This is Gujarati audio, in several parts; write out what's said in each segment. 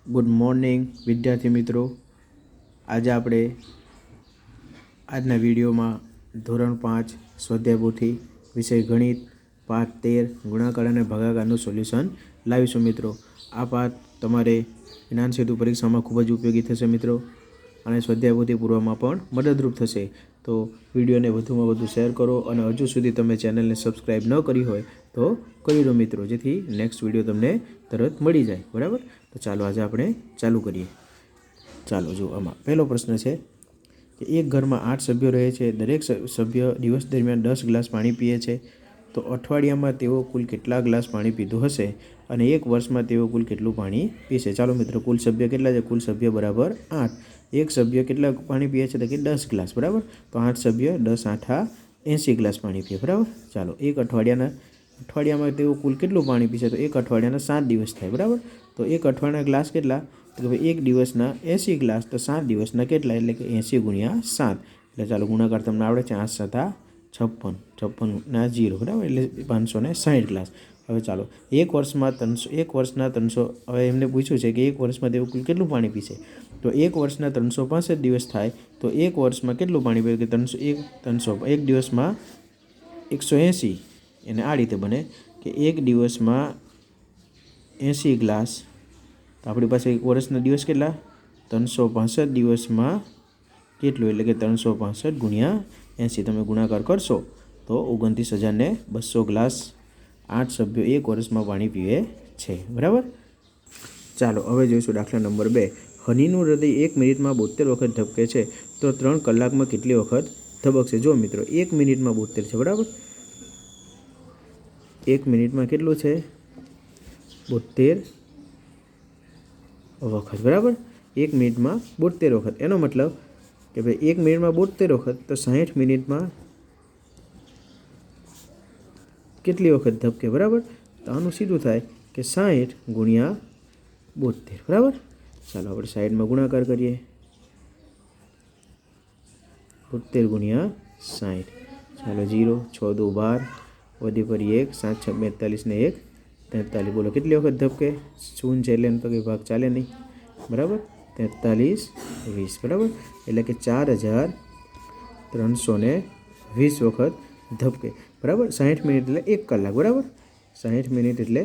ગુડ મોર્નિંગ વિદ્યાર્થી મિત્રો. આજે આપણે આજના વિડીયોમાં ધોરણ 5 સ્વાધ્યાય પોથી વિષય ગણિત પાઠ 13 ગુણાકાર અને ભાગાકારનું સોલ્યુશન લાવીશું મિત્રો. આ પાઠ તમારે જ્ઞાન સેતુ પરીક્ષામાં ખૂબ જ ઉપયોગી થશે મિત્રો, અને સ્વાધ્યાય પોથી પૂરવામાં પણ મદદરૂપ થશે. તો વિડીયોને વધુમાં વધુ શેર કરો, અને હજુ સુધી તમે ચેનલને સબસ્ક્રાઈબ ન કરી હોય તો કરી દો મિત્રો, જેથી નેક્સ્ટ વિડીયો તમને તરત મળી જાય. બરાબર, તો ચાલો આજે આપણે ચાલુ કરીએ. ચાલો જો, આમાં પહેલો પ્રશ્ન છે કે એક ઘરમાં 8 સભ્યો રહે છે. દરેક સભ્ય દિવસ દરમિયાન 10 ગ્લાસ પાણી પીએ છે. તો અઠવાડિયામાં તેઓ કુલ કેટલા ગ્લાસ પાણી પીધું હશે, અને એક વર્ષમાં તેઓ કુલ કેટલું પાણી પીશે? ચાલો મિત્રો, કુલ સભ્ય કેટલા છે? કુલ સભ્ય બરાબર 8. એક સભ્ય કેટલા પાણી પીએ છે? તો કે 10 ગ્લાસ. બરાબર, તો 8 સભ્ય 10 8 80 ગ્લાસ પાણી પીએ. બરાબર, ચાલો એક અઠવાડિયામાં તેઓ કુલ કેટલું પાણી પીશે? તો એક અઠવાડિયાના 7 દિવસ થાય. બરાબર, તો એક અઠવાડિયાના ગ્લાસ કેટલા? તો ભાઈ એક દિવસના 80 ગ્લાસ, તો 7 દિવસના કેટલા? એટલે કે 80 ગુણ્યા 7. એટલે ચાલો ગુણાકાર તમને આવડે છે. 8 7 56, 56 0. બરાબર, એટલે 560 ગ્લાસ. હવે ચાલો એક વર્ષના 300. હવે એમને પૂછ્યું છે કે એક વર્ષમાં તેઓ કુલ કેટલું પાણી પીશે? તો એક વર્ષના 365 દિવસ થાય, તો એક વર્ષમાં કેટલું પાણી પીએ? કે 300 એક દિવસમાં 180. એને આ રીતે બને કે એક દિવસમાં 80 ગ્લાસ. તો આપણી પાસે એક વર્ષના દિવસ કેટલા? 365 દિવસમાં કેટલું? એટલે કે 365 ગુણ્યા 80. તમે ગુણાકાર કરશો તો 29,200 ગ્લાસ 8 સભ્યો એક વર્ષમાં પાણી પીવે છે. બરાબર, ચાલો હવે જોઈશું દાખલા નંબર 2. હનીનું હૃદય 1 મિનિટમાં 72 વખત ધબકે છે. તો 3 કલાકમાં કેટલી વખત ધબકશે? જો મિત્રો, 1 મિનિટમાં 72 છે. બરાબર, 1 મિનિટમાં કેટલું છે? 72 વખત. બરાબર, 1 મિનિટમાં 72 વખત. એનો મતલબ કે ભાઈ 1 મિનિટમાં 72 વખત, તો 60 મિનિટમાં કેટલી વખત ધબકે? બરાબર, તો આનું સીધું થાય કે 60 ગુણ્યા 72. બરાબર, ચાલો આપણે સાઈડમાં ગુણાકાર કરીએ. 72 ગુણ્યા 60. ચાલો 0 6 2 12, વધી ફરી 1 7 6 42 ને 1 43. બોલો કેટલી વખત ધબકે? શૂન છે એટલે તો કંઈ ભાગ ચાલે નહીં. બરાબર, 43 20. બરાબર, એટલે કે 4320 વખત ધબકે. બરાબર, 60 મિનિટ એટલે 1 કલાક. બરાબર, 60 મિનિટ એટલે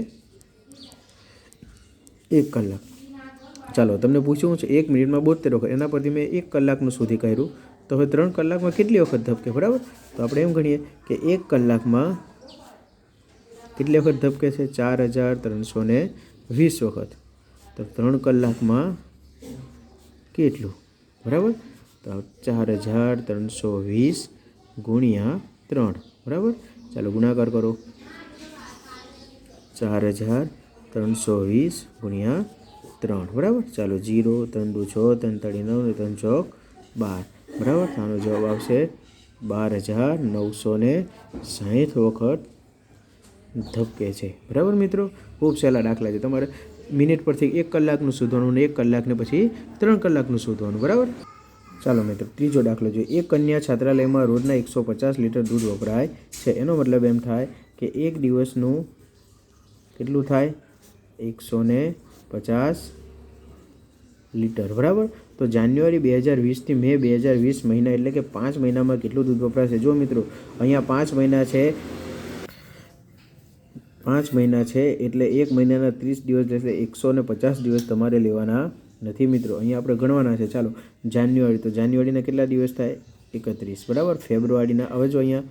1 કલાક. ચાલો તમને પૂછ્યું છે 1 મિનિટમાં 72 વખત, એના પરથી મેં 1 કલાકનું સુધી કર્યું. તો હવે 3 કલાકમાં કેટલી વખત ધબકે? બરાબર, તો આપણે એમ ગણીએ કે 1 કલાકમાં કેટલી વખત ધબકે છે? 4320 વખત. તો 3 કલાકમાં કેટલું? બરાબર, તો 4320 ગુણ્યા 3. બરાબર, ચાલો ગુણાકાર કરો. 4320 ગુણ્યા 3. બરાબર, ચાલો 0 3 2 6 3 3 9 3 4 12. બરાબર, આનો જવાબ આવશે 12,960 વખત ધબકે છે. બરાબર મિત્રો, ખૂબ સહેલા દાખલા છે. તમારે મિનિટ પરથી 1 કલાકનું શોધવાનું, અને 1 કલાકને પછી 3 કલાકનું શોધવાનું. બરાબર, ચાલો મિત્રો ત્રીજો દાખલો જોઈએ. એક કન્યા છાત્રાલયમાં રોજના 150 લીટર દૂધ વપરાય છે. એનો મતલબ એમ થાય કે એક દિવસનું કેટલું થાય? 150 લીટર. બરાબર, તો જાન્યુઆરી 2020 થી મે 2020 મહિના એટલે કે 5 મહિનામાં કેટલું દૂધ વપરાશે? જો મિત્રો, અહીંયા 5 મહિના છે. 5 મહિના છે એટલે 1 મહિનાના 30 દિવસ એટલે 150 દિવસ તમારે લેવાના નથી મિત્રો. અહીંયા આપણે ગણવાના છે. ચાલો જાન્યુઆરી, તો જાન્યુઆરીના કેટલા દિવસ થાય? 31. બરાબર, ફેબ્રુઆરીના, હવે જો અહીંયા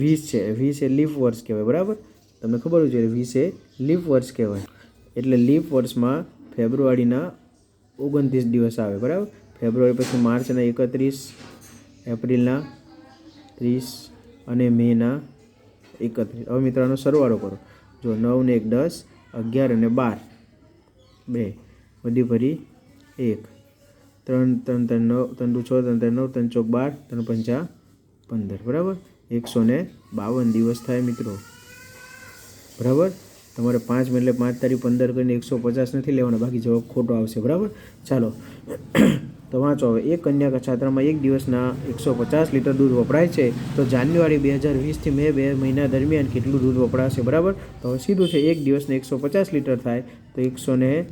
20 છે, 20 એ લીપ વર્ષ કહેવાય. બરાબર, તમને ખબર છે 20 એ લીપ વર્ષ કહેવાય. એટલે લીપ વર્ષમાં ફેબ્રુઆરીના 29 દિવસ આવે. બરાબર, ફેબ્રુઆરી પછી માર્ચના 31, એપ્રિલના 30 અને મેના 31. હવે મિત્રો આનો સરવાળો કરો. જો 9 ને 1 10, 11 અને 12 2, વધી ફરી 1 3 3 3 9 3 2 6 3 3 9 3 4 12 3 5 15. બરાબર, 152 દિવસ થાય મિત્રો. બરાબર, તમારે 5 એટલે 5 તારીખ 15 કરીને 150 નથી લેવાના, બાકી જવાબ ખોટો આવશે. બરાબર, ચાલો તો વાંચો હવે. એક કન્યા છાત્રામાં એક દિવસના 150 લીટર દૂધ વપરાય છે. તો જાન્યુઆરી 2020 થી મે 2 મહિના દરમિયાન કેટલું દૂધ વપરાશે? બરાબર, તો હવે સીધું છે, એક દિવસને 150 લીટર થાય તો 150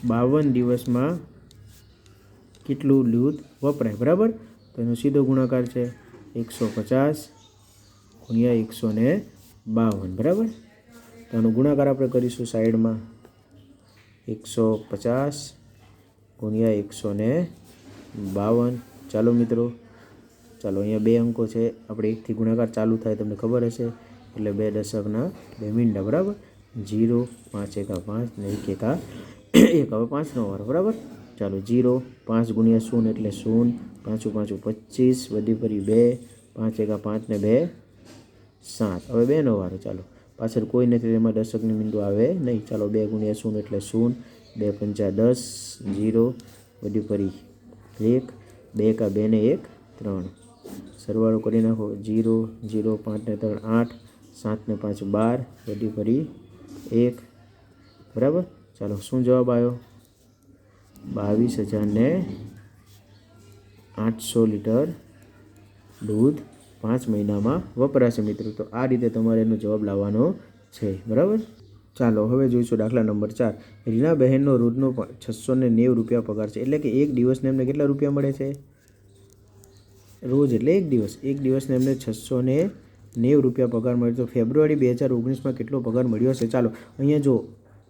52 દિવસમાં કેટલું દૂધ વપરાય, બરાબર. તો એનો સીધો ગુણાકાર છે 150 ગુણ્યા 152, બરાબર. તો આનો ગુણાકાર આપણે કરીશું સાઈડમાં 150 ગુણ્યા 152. ચાલો મિત્રો, ચાલો અહીંયા 2 અંકો છે, આપણે 1થી ગુણાકાર ચાલુ થાય તમને ખબર હશે, એટલે 2 દશકના 2 મીંડા, બરાબર. 0 5 એકા 5 ને 1 એકા 1. હવે 5નો વારો, બરાબર. ચાલો 0 5 ગુણ્યા 0 એટલે 0, 5 5 25 વધી ફરી 2, 5 એકા 5 ને 2 7. હવે 2નો વારો. ચાલો પાછળ કોઈ નથી, તેમાં દશકની મીંડું આવે નહીં. ચાલો 2 ગુણ્યા 0 એટલે 0, 2 5 10, 0 વધી ફરી 1, 2 એકા 2 ને 1 3. સરવાળો કરી નાખો. 0 0 5 ને 3 8, 7 ને 5 12 વધી ફરી 1, બરાબર. ચાલો શું જવાબ આવ્યો? 22,800 લીટર દૂધ 5 મહિનામાં વપરાશે મિત્રો. તો આ રીતે તમારે એનો જવાબ લાવવાનો છે, બરાબર. ચાલો હવે જોઈશું દાખલા નંબર 4. રીના બહેનનો રોજનો 690 રૂપિયા પગાર છે, એટલે કે એક દિવસને એમને કેટલા રૂપિયા મળે છે? રોજ એટલે એક દિવસ. એક દિવસને એમને 690 રૂપિયા પગાર મળે. તો ફેબ્રુઆરી 2019માં કેટલો પગાર મળ્યો હશે? ચાલો અહીંયા જો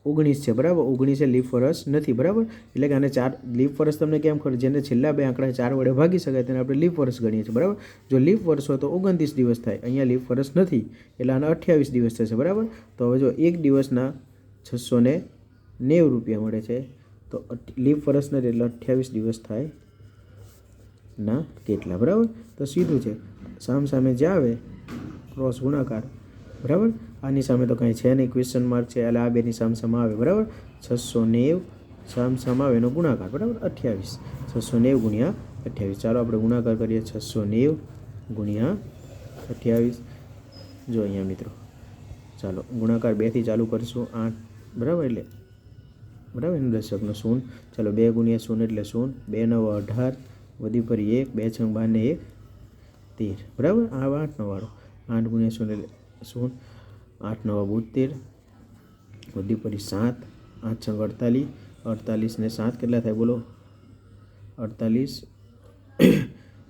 19 છે, બરાબર. 19 એ લીપ વર્ષ નથી, બરાબર. એટલે કે આને 4 લીપ વર્ષ તમને કેમ ખબર? જેને છેલ્લા 2 આંકડા 4 વડે ભાગી શકાય તેને આપણે લીપ વર્ષ ગણીએ છીએ, બરાબર. જો લીપ વર્ષ હોય તો 29 દિવસ થાય. અહીંયા લીપ વર્ષ નથી એટલે આના 28 દિવસ થશે, બરાબર. તો હવે જો એક દિવસના 690 રૂપિયા મળે છે, તો લીપ વર્ષ નથી એટલે 28 દિવસ થાય ના કેટલા, બરાબર. તો સીધું છે, સામે જે આવે ક્રોસ ગુણાકાર, બરાબર. આની સામે તો કાંઈ છે નહીં, ક્વેશ્ચન માર્ક છે, એટલે આ બેની સામ આવે, બરાબર. 690 સામ આવે એનો ગુણાકાર, બરાબર. 28 690 ગુણ્યા 28. ચાલો આપણે ગુણાકાર કરીએ. 690 ગુણ્યા 28. જો અહીંયા મિત્રો, ચાલો ગુણાકાર 2થી ચાલુ કરીશું. 8, બરાબર. એટલે બરાબર એનું દશકનો 0. ચાલો 2 ગુણ્યા 0 એટલે 0, 2 9 18 વધી ફરી 1, 2 6 12 ને 1 13, બરાબર. આ 8નો વાળો. 8 ગુણ્યા 0 એટલે 0, 8 9 72 વધી ફરી 7, 8 6 48, 48 ને 7 કેટલા થાય બોલો? 48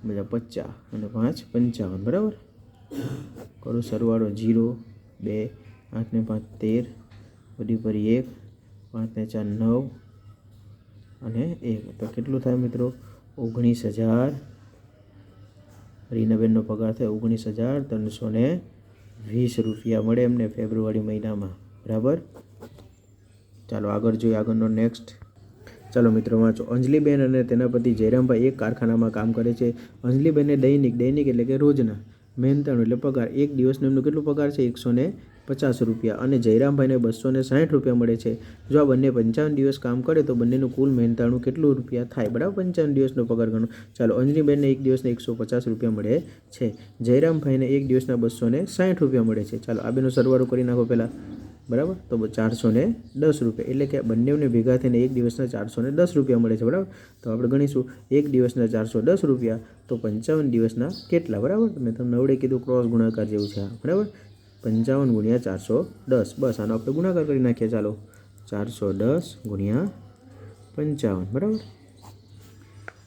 બધા 50 અને 5 55, બરાબર. કરો સરવાળો. 0 2 8 ને 5 13 વધી ફરી 1, 5 ને 4 9 અને 1. તો કેટલું થાય મિત્રો? 19,000. રીનાબેનનો પગાર થાય 19,320 રૂપિયા મળે એમને ફેબ્રુઆરી મહિનામાં, બરાબર. ચાલો આગળ જોઈએ. આગળનો નેક્સ્ટ. ચાલો મિત્રો વાંચો. અંજલિબેન અને તેના પતિ જયરામભાઈ એક કારખાનામાં કામ કરે છે. અંજલિબેનને દૈનિક એટલે કે રોજના મહેનતાણું એટલે પગાર, એક દિવસનો એમનો કેટલો પગાર છે? 150 રૂપિયા. અને જયરામભાઈને 260 રૂપિયા મળે છે. જો આ બંને 55 દિવસ કામ કરે તો બંનેનું કુલ મહેનતાણું કેટલું રૂપિયા થાય? બરાબર. 55 દિવસનો પગાર ગણો. ચાલો અંજલિબેનને એક દિવસના 150 રૂપિયા મળે છે. જયરામભાઈને એક દિવસના 260 રૂપિયા મળે છે. ચાલો આ બેનો સરવાળો કરી નાખો પહેલાં, બરાબર. તો 410 રૂપિયા, એટલે કે બંનેને ભેગા થઈને એક દિવસના 410 રૂપિયા મળે છે, બરાબર. તો આપણે ગણીશું એક દિવસના 410 રૂપિયા તો 55 દિવસના કેટલા, બરાબર. મેં તમને નવડે કીધું ક્રોસ ગુણાકાર જેવું છે, બરાબર. 55 ગુણ્યા 410, બસ આનો આપણે ગુણાકાર કરી નાખીએ. ચાલો 410 ગુણ્યા 55, બરાબર.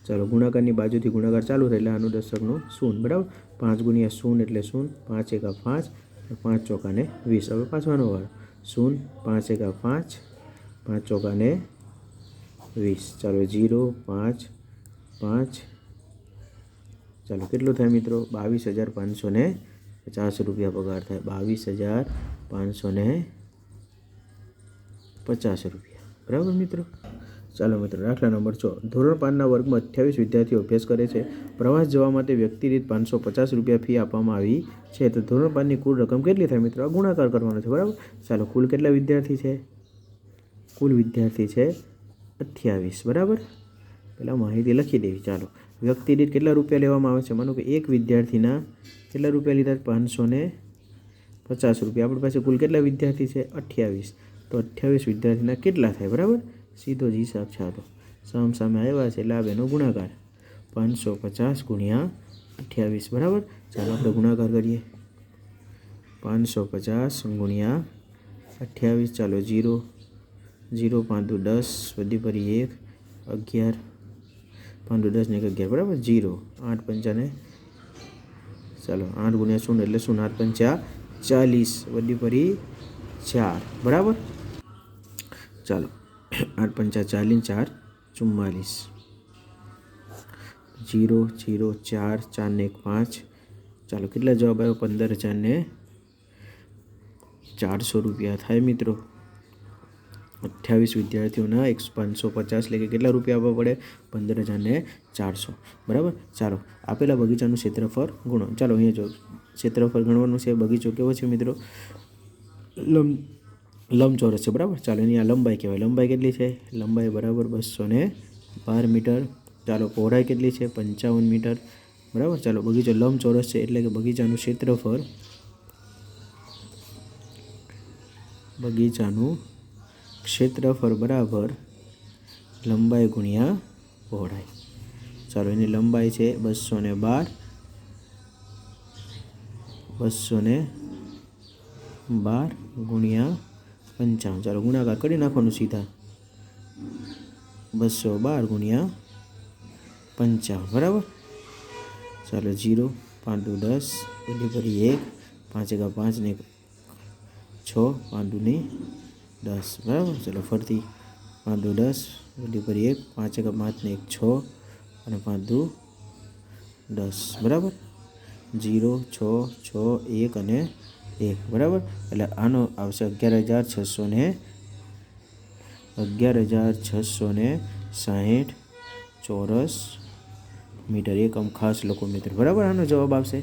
ચાલો ગુણાકારની બાજુથી ગુણાકાર ચાલુ થાય એટલે આનું દશકનું 0, બરાબર. 5 ગુણ્યા 0 એટલે 0, 5 એકા 5, 5 ચોકા ને 20. હવે પાછવાનો વાળો. 0 5 એકા 5, 5 ચોકા ને 20. ચાલો 0 5 5. ચાલો કેટલું થાય મિત્રો? 22,550 રૂપિયા પગાર થાય. 22,550 રૂપિયા, બરાબર મિત્રો. ચાલો મિત્રો દાખલા નંબર 6. ધોરણ 5ના વર્ગમાં 28 વિદ્યાર્થીઓ અભ્યાસ કરે છે. પ્રવાસ જવા માટે વ્યક્તિ દીઠ 550 રૂપિયા ફી આપવામાં આવી છે. તો ધોરણ 5ની કુલ રકમ કેટલી થાય મિત્રો? આ ગુણાકાર કરવાનો છે, બરાબર. ચાલો કુલ કેટલા વિદ્યાર્થી છે? કુલ વિદ્યાર્થી છે 28, બરાબર. પહેલાં માહિતી લખી દેવી. ચાલો વ્યક્તિ દીઠ કેટલા રૂપિયા લેવામાં આવે છે? માનો કે એક વિદ્યાર્થીના કેટલા રૂપિયા લીધા? 550 રૂપિયા. આપણી પાસે કુલ કેટલા વિદ્યાર્થી છે? 28. તો 28 વિદ્યાર્થીના કેટલા થાય? બરાબર. સીધો જ હિસાબ છે આ તો. સામે આવ્યા છે એટલે આ બેનો ગુણાકાર 550 ગુણ્યા 28, બરાબર. ચાલો આપણે ગુણાકાર કરીએ. 550 ગુણ્યા 28. ચાલો 0 0 5 દુ 10 વધી ફરી 1 11 5 દુ 10 ને 11 બરાબર 0 8 પંચાને ચાલો 8 ગુણ્યા 0 એટલે 0 8 પંચા 40 વધી ફરી 4 બરાબર ચાલો 8 પંચા 40 4 44 0 0 4 4 ને 1 5 ચાલો કેટલા જવાબ આવ્યો 15,400 રૂપિયા થાય મિત્રો 28 વિદ્યાર્થીઓના 550 એટલે કે કેટલા રૂપિયા આપવા પડે 15,400 બરાબર ચાલો આપેલા બગીચાનું ક્ષેત્રફળ ગુણો ચાલો અહીંયા જો ક્ષેત્રફળ ગણવાનું છે બગીચો કેવો છે મિત્રો લંબચોરસ છે બરાબર ચાલો એની આ લંબાઈ કહેવાય લંબાઈ કેટલી છે લંબાઈ બરાબર 212 મીટર ચાલો પહોળાઈ કેટલી છે 55 મીટર બરાબર ચાલો બગીચો લંબચોરસ છે એટલે કે બગીચાનું ક્ષેત્રફળ બરાબર લંબાઈ ગુણ્યા પહોળાઈ ચાલો એની લંબાઈ છે 212 ગુણ્યા 55 ચાલો ગુણાકાર કરી નાખવાનું સીધા 212 ગુણ્યા 55 બરાબર ચાલો 0 5 દુ 10 વધી ફરી 1 5 5 ને 6 5 દુ ની 10 બરાબર ચાલો ફરતી 5 દુ 10 વધી ફરી 1 5 5 ને 6 અને 5 દુ 10 બરાબર 0 6 6 1 અને 1 બરાબર એટલે આનો આવશે 11,660 ચોરસ મીટર એકમ ખાસ લોકો મિત્રો બરાબર આનો જવાબ આવશે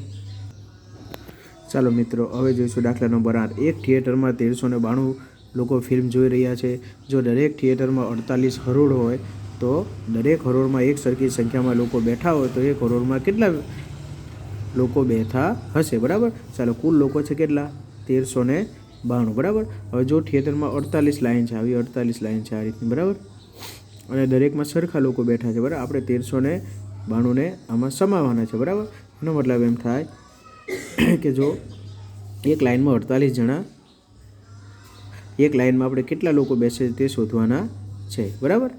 ચાલો મિત્રો હવે જોઈશું દાખલા નંબર 8 એક થિયેટરમાં 1392 લોકો ફિલ્મ જોઈ રહ્યા છે જો દરેક થિયેટરમાં 48 હરોળ હોય તો દરેક હરોળમાં એક સરખી સંખ્યામાં લોકો બેઠા હોય તો એક હરોળમાં કેટલા લોકો બેઠા હશે બરાબર ચાલો કુલ લોકો છે કેટલા 1392 બરાબર હવે જો થિયેટરમાં 48 લાઈન છે આવી 48 લાઈન છે આ રીતની બરાબર અને દરેકમાં સરખા લોકો બેઠા છે બરાબર આપણે 1392 ને આમાં સમાવવાના છે બરાબર એનો મતલબ એમ થાય કે જો એક લાઈનમાં 48 જણા એક લાઈનમાં આપણે કેટલા લોકો બેસે તે શોધવાના છે બરાબર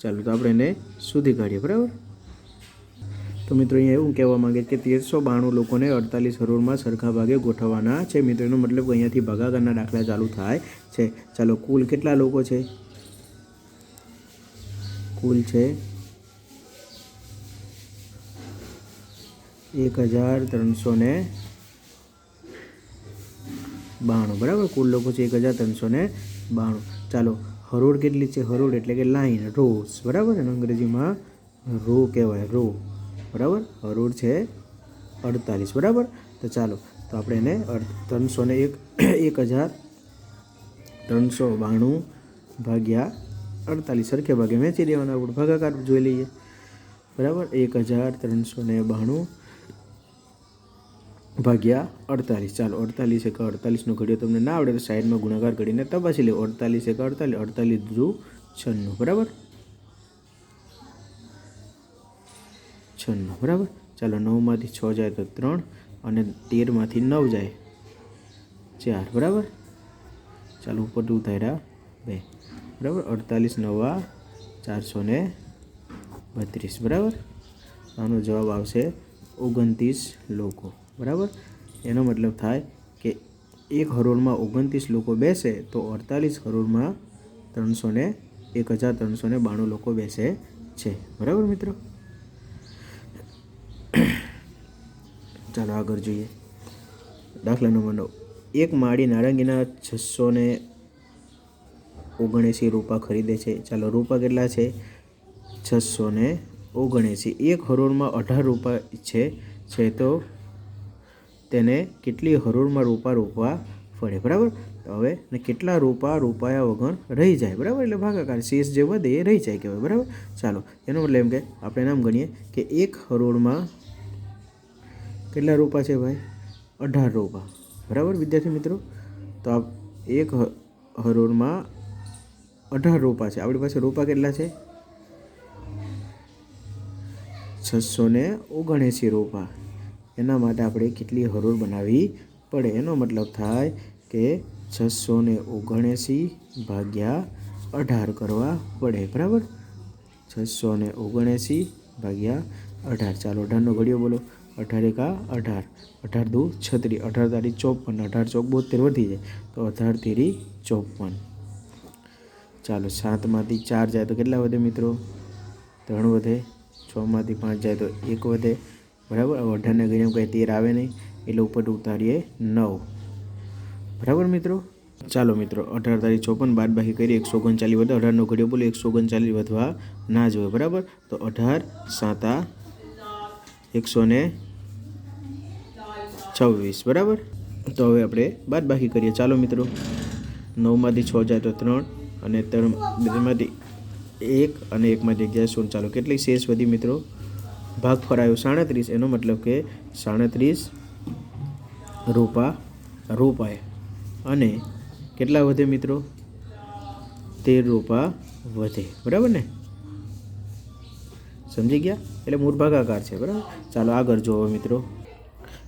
ચાલો તો આપણે એને શોધી કાઢીએ બરાબર તો મિત્રો અહીંયા એવું કહેવા માંગે કે 1392 લોકોને 48 હરોળમાં સરખા ભાગે ગોઠવવાના છે મિત્રો એનો મતલબ અહીંયાથી ભાગાકારના દાખલા ચાલુ થાય છે ચાલો કુલ કેટલા લોકો છે કુલ છે 1392 બરાબર કુલ લોકો છે 1392 ચાલો હરોળ કેટલી છે હરોળ એટલે કે લાઈન રોઝ બરાબર અને અંગ્રેજીમાં રો કહેવાય રો બરાબર હરોળ છે 48 બરાબર તો ચાલો તો આપણે એને 1392 ભાગ્યા 48 સરખે ભાગે વેચી દેવાના આપણે ભાગાકાર જોઈ લઈએ બરાબર 1392 ભાગ્યા 48 ચાલો 48 એક 48 નો ઘડિયો તમને ના આવડે તો સાઈડમાં ગુણાકાર કરીને તપાસી લે 48 એક 48 48 દુ 96 બરાબર 96 બરાબર ચાલો 9 માંથી 6 જાય તો 3 અને 13 માંથી 9 જાય 4 બરાબર ચાલો ઉપર ઉતાર્યા 2 બરાબર 48 9 432 બરાબર આનો જવાબ આવશે 29 લોકો બરાબર એનો મતલબ થાય કે એક હરોળમાં 29 લોકો બેસે તો 48 હરોળમાં 1392 લોકો બેસે છે બરાબર મિત્રો ચાલો આગળ જોઈએ દાખલા નંબર 9 એક માળી નારંગીના 679 રૂપા ખરીદે છે ચાલો રૂપા કેટલા છે 679 એક હરોળમાં 18 રૂપા છે તો તેને કેટલી હરોળમાં રૂપા રોપવા પડે બરાબર હવે ને કેટલા રૂપા રોપાયા વગર રહી જાય બરાબર એટલે ભાગાકાર શેષ જે વધે એ રહી જાય કહેવાય બરાબર ચાલો એનો મતલબ એમ કે આપણે નામ ગણીએ કે એક હરોળમાં કેટલા રૂપા છે ભાઈ 18 રૂપા બરાબર વિદ્યાર્થી મિત્રો તો આ એક હરોળમાં 18 રૂપા છે આપણી પાસે રૂપા કેટલા છે 679 રૂપા એના માટે આપણે કેટલી હરોળ બનાવવી પડે એનો મતલબ થાય કે 679 ભાગ્યા 18 કરવા પડે, બરાબર. 679 ભાગ્યા 18. ચાલો 18નો ઘડિયો બોલો. 18 એકા 18, 18 દુ 36, 18 તારી 54, 18 ચોક 72 વધી જાય તો 18 તેરી 54. ચાલો 7માંથી 4 જાય તો કેટલા વધે મિત્રો? 3 વધે. 6માંથી 5 જાય તો 1 વધે, બરાબર. હવે 18ના ઘડિયામાં કંઈ 13 આવે નહીં એટલે ઉપર ઉતારીએ 9, બરાબર મિત્રો. ચાલો મિત્રો 18 તારી 54 બાદ બાકી કરીએ 139 વધે. 18નો ઘડિયો બોલો. 139 વધવા ના જોઈએ, બરાબર. તો 18 7 126, બરાબર. તો હવે આપણે બાદ બાકી કરીએ. ચાલો મિત્રો 9માંથી 6 જાય તો 3 અને 3માંથી 1 અને 1માંથી 1 જાય 0. ચાલો કેટલી શેષ વધી મિત્રો? ભાગ ફરાયો 37. એનો મતલબ કે 37 રૂપિયા અને કેટલા વધે મિત્રો? 13 રૂપિયા વધે, બરાબર ને? સમજી ગયા? એટલે મૂળ ભાગાકાર છે, બરાબર. ચાલો આગળ જોવો મિત્રો.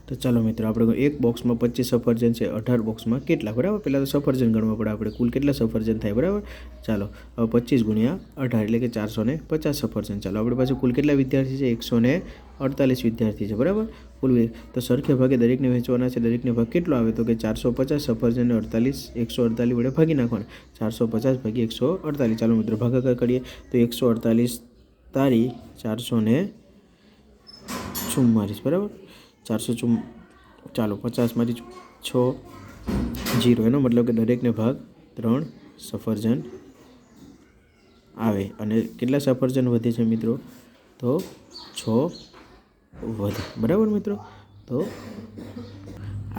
તો ચાલો મિત્રો આપણે એક બોક્સમાં 25 સફરજન છે, 18 બોક્સમાં કેટલા, બરાબર. પહેલાં તો સફરજન ગણવા પડે આપણે, કુલ કેટલા સફરજન થાય, બરાબર. ચાલો હવે 25 ગુણ્યા 18 એટલે કે 450 સફરજન. ચાલો આપણી પાસે કુલ કેટલા વિદ્યાર્થી છે? 148 વિદ્યાર્થી છે, બરાબર. કુલ તો સરખે ભાગે દરેકને વહેંચવાના છે. દરેકને ભાગ કેટલો આવે તો કે 450 સફરજનને 148 વડે ભાગી નાખવાના. 450 ભાગી 148. ચાલો મિત્રો ભાગાકાર કરીએ તો 148 તારી 444, બરાબર. 404. ચાલો 50માંથી 6 0, એનો મતલબ કે દરેકને ભાગ 3 સફરજન આવે. અને કેટલા સફરજન વધે છે મિત્રો? તો 6 વધે, બરાબર મિત્રો. તો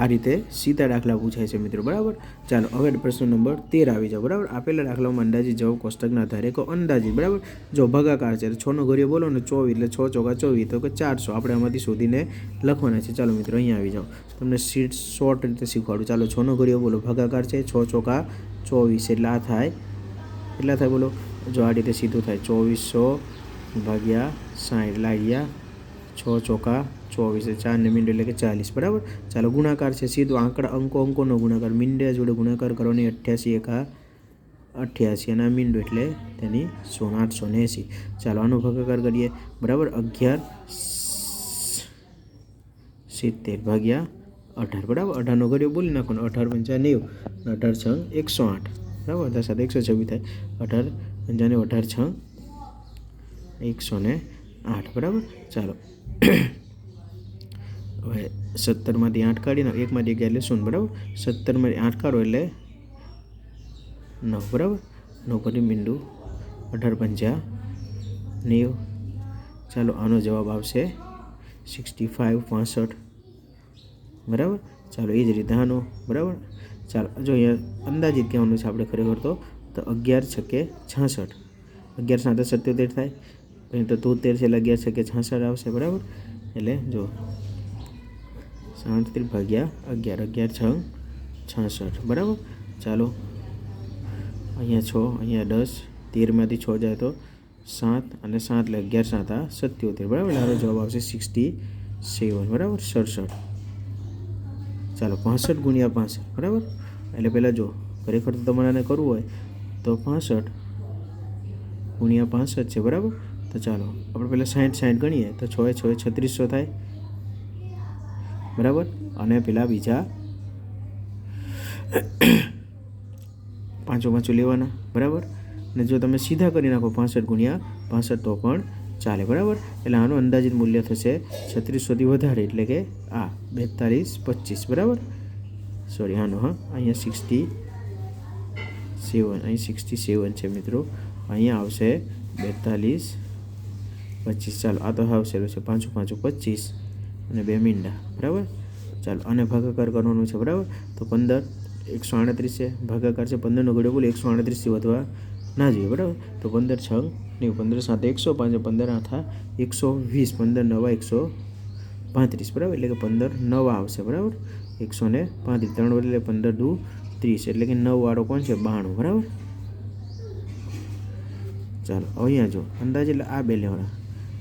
આ રીતે સીધા દાખલા પૂછાય છે મિત્રો, બરાબર. ચાલો હવે પ્રશ્ન નંબર 13 આવી જાઓ, બરાબર. આપેલા દાખલામાં અંદાજિત જવાબ કોષ્ટકના આધારે કહો. અંદાજિત, બરાબર. જો ભાગાકાર છે 6નો ઘડિયો બોલો ને 24 એટલે 6 ચોકા 24 તો કે 400 આપણે આમાંથી શોધીને લખવાના છે. ચાલો મિત્રો અહીંયા આવી જાઓ, તમને શોર્ટ રીતે શીખવાડું. ચાલો 6નો ઘડિયો બોલો. ભાગાકાર છે 6 ચોકા 24 એટલે આ થાય કેટલા થાય બોલો? જો આ રીતે સીધું થાય 2400 ભાગ્યા 60 એટલે અહીંયા 6 ચોકા 24 4 ને મીંડો એટલે કે 40, બરાબર. ચાલો ગુણાકાર છે સીધો અંકોનો ગુણાકાર, મીંડા જોડે ગુણાકાર કરવાની 88 એકા 88 અને આ મીંડો એટલે તેની 880. ચાલો આનો ભાગાકાર કરીએ, બરાબર. 1170 ભાગ્યા 18, બરાબર. 18નો ઘડિયો બોલી નાખવાનો. 18 × 5 90 અને 18 × 108, બરાબર. 18 7 126 થાય. 18 × 5 18 × 108, બરાબર. ચાલો હવે 17માંથી 8 કાઢી નાખો, 1માંથી 1 એટલે 0, બરાબર. 17માંથી 8 કાઢો એટલે 9, બરાબર. 9 પછી મીંડું 18 × 5 90. ચાલો આનો જવાબ આવશે 65, બરાબર. ચાલો એ જ રીતે આનો, બરાબર. ચાલો જો અહીંયા અંદાજિત કહેવાનું છે આપણે ખરેખર તો 11 છકે 66, 11 7 77 થાય. પછી તો 73 છે એટલે 11 છકે 66 આવશે, બરાબર. એટલે જો 37 ભાગ્યા 11, 11 6 66, બરાબર. ચાલો અહીંયા 6, અહીંયા 10, 13માંથી 6 જાય તો 7 અને 7 એટલે 11 7 77, બરાબર. એટલે આનો જવાબ આવશે 67, બરાબર. 67. ચાલો 65 ગુણ્યા 65, બરાબર. એટલે પહેલાં જો ખરેખર તો તમારે આને કરવું હોય તો 65 ગુણ્યા 65 છે, બરાબર. તો ચાલો આપણે પહેલાં 60 ગણીએ તો 6 6 3600 થાય, બરાબર. અને પેલા બીજા 5 લેવાના, બરાબર. અને જો તમે સીધા કરી નાખો 65 ગુણ્યા 65 તો પણ ચાલે, બરાબર. એટલે આનું અંદાજિત મૂલ્ય થશે 3600થી વધારે એટલે કે આ 42 25, બરાબર. સોરી આનો અહીંયા 67, અહીં 67 છે મિત્રો. અહીંયા આવશે 42 25. ચાલો આ તો આવશે 5 5 25 અને 2 મીંડા, બરાબર. ચાલો આને ભાગાકાર કરવાનું છે, બરાબર. તો 15 138 છે, ભાગાકાર છે 15નો ઘડિયો બોલો. 138થી વધવા ના જોઈએ, બરાબર. તો 15 6 નહીં, 15 7 105, 15 8 120, 15 9 135, બરાબર. એટલે કે 15 9 આવશે, બરાબર. 135 3 એટલે 15 દુ 30 એટલે કે 9 વાળો કોણ છે? 92, બરાબર. ચાલો અહીંયા જો અંદાજે એટલે આ બે લેવાના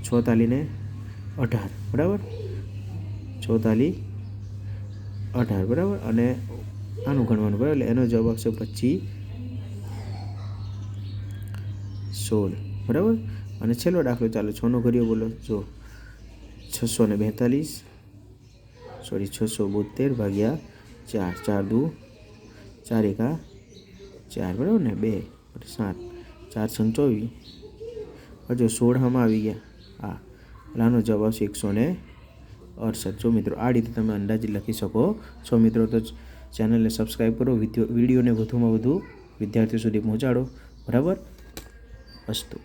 46 ને 18, બરાબર. 46 18, બરાબર. અને આનું ગણવાનું, બરાબર. એટલે એનો જવાબ આવશે 25 16 બરાબર. અને છેલ્લો દાખલો ચાલો 6નો ઘડિયો બોલો. જો 672 ભાગ્યા 4, 4 દુ 4 એકા 4 બરાબર ને, 2 7 4 6 24. હજુ 16 આમાં આવી ગયા. હા, આનો જવાબ આવશે 168. જો મિત્રો આ રીતે તમે અંદાજિત લખી શકો છો. મિત્રો તો ચેનલને સબસ્ક્રાઈબ કરો, વિડીયોને વધુમાં વધુ વિદ્યાર્થીઓ સુધી પહોંચાડો. બરાબર. અસ્તુ.